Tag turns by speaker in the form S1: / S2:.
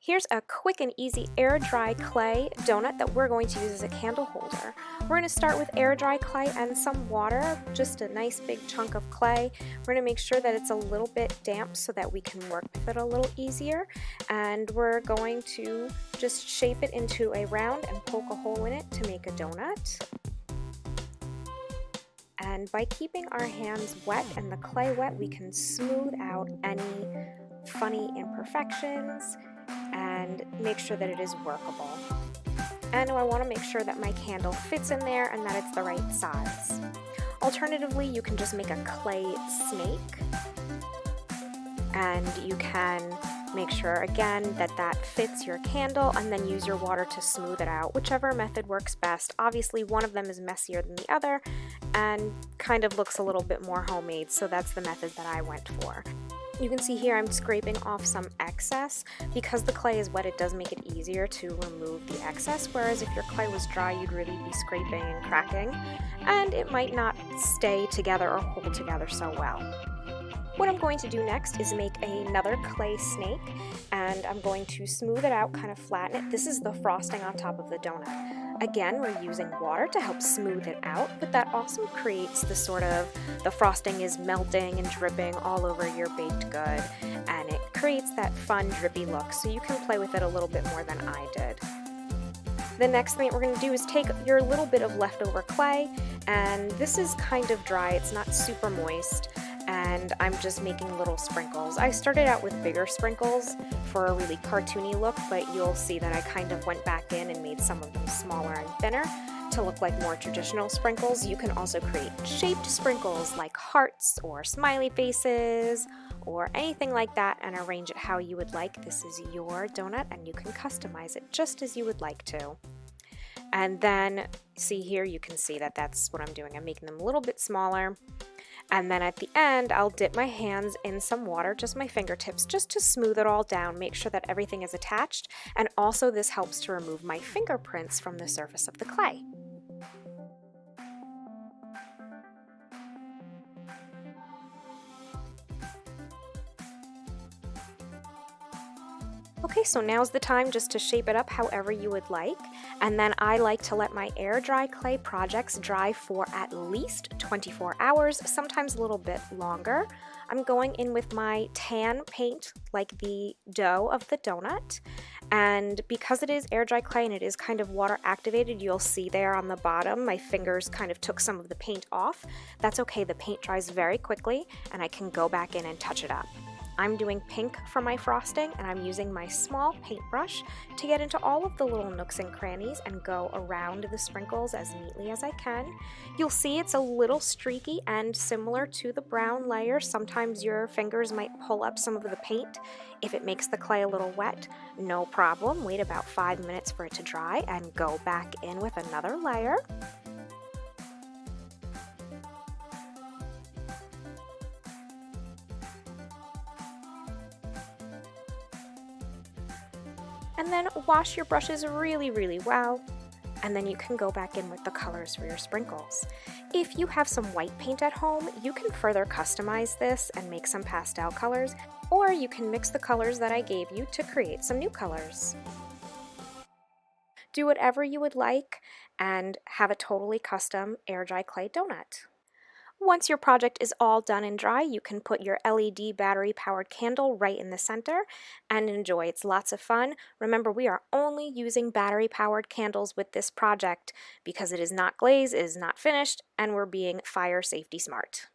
S1: Here's a quick and easy air dry clay donut that we're going to use as a candle holder. We're going to start with air dry clay and some water, just a nice big chunk of clay. We're going to make sure that it's a little bit damp so that we can work with it a little easier. And we're going to just shape it into a round and poke a hole in it to make a donut. And by keeping our hands wet and the clay wet, we can smooth out any funny imperfections and make sure that it is workable. And I want to make sure that my candle fits in there and that it's the right size. Alternatively, you can just make a clay snake, and you can make sure again that that fits your candle and then use your water to smooth it out, whichever method works best. Obviously one of them is messier than the other and kind of looks a little bit more homemade, so that's the method that I went for. You can see here I'm scraping off some excess. Because the clay is wet, it does make it easier to remove the excess, whereas if your clay was dry, you'd really be scraping and cracking, and it might not stay together or hold together so well. What I'm going to do next is make another clay snake, and I'm going to smooth it out, kind of flatten it. This is the frosting on top of the donut. Again, we're using water to help smooth it out, but that also creates the frosting is melting and dripping all over your baked good, and it creates that fun drippy look, so you can play with it a little bit more than I did. The next thing that we're going to do is take your little bit of leftover clay, and this is kind of dry, it's not super moist, and I'm just making little sprinkles. I started out with bigger sprinkles for a really cartoony look, but you'll see that I kind of went back in and made some of them smaller and thinner to look like more traditional sprinkles. You can also create shaped sprinkles like hearts or smiley faces or anything like that and arrange it how you would like. This is your donut and you can customize it just as you would like to. And then see here, you can see that that's what I'm doing. I'm making them a little bit smaller. And then at the end, I'll dip my hands in some water, just my fingertips, just to smooth it all down, make sure that everything is attached. And also this helps to remove my fingerprints from the surface of the clay. Okay, so now's the time just to shape it up however you would like. And then I like to let my air dry clay projects dry for at least 24 hours, sometimes a little bit longer. I'm going in with my tan paint, like the dough of the donut. And because it is air dry clay and it is kind of water activated, you'll see there on the bottom, my fingers kind of took some of the paint off. That's okay, the paint dries very quickly and I can go back in and touch it up. I'm doing pink for my frosting, and I'm using my small paintbrush to get into all of the little nooks and crannies and go around the sprinkles as neatly as I can. You'll see it's a little streaky and similar to the brown layer. Sometimes your fingers might pull up some of the paint. If it makes the clay a little wet, no problem. Wait about 5 minutes for it to dry and go back in with another layer. And then wash your brushes really well, and then you can go back in with the colors for your sprinkles. If you have some white paint at home, you can further customize this and make some pastel colors, or you can mix the colors that I gave you to create some new colors. Do whatever you would like and have a totally custom air dry clay donut. Once your project is all done and dry, you can put your LED battery-powered candle right in the center and enjoy. It's lots of fun. Remember, we are only using battery-powered candles with this project because it is not glazed, it is not finished, and we're being fire safety smart.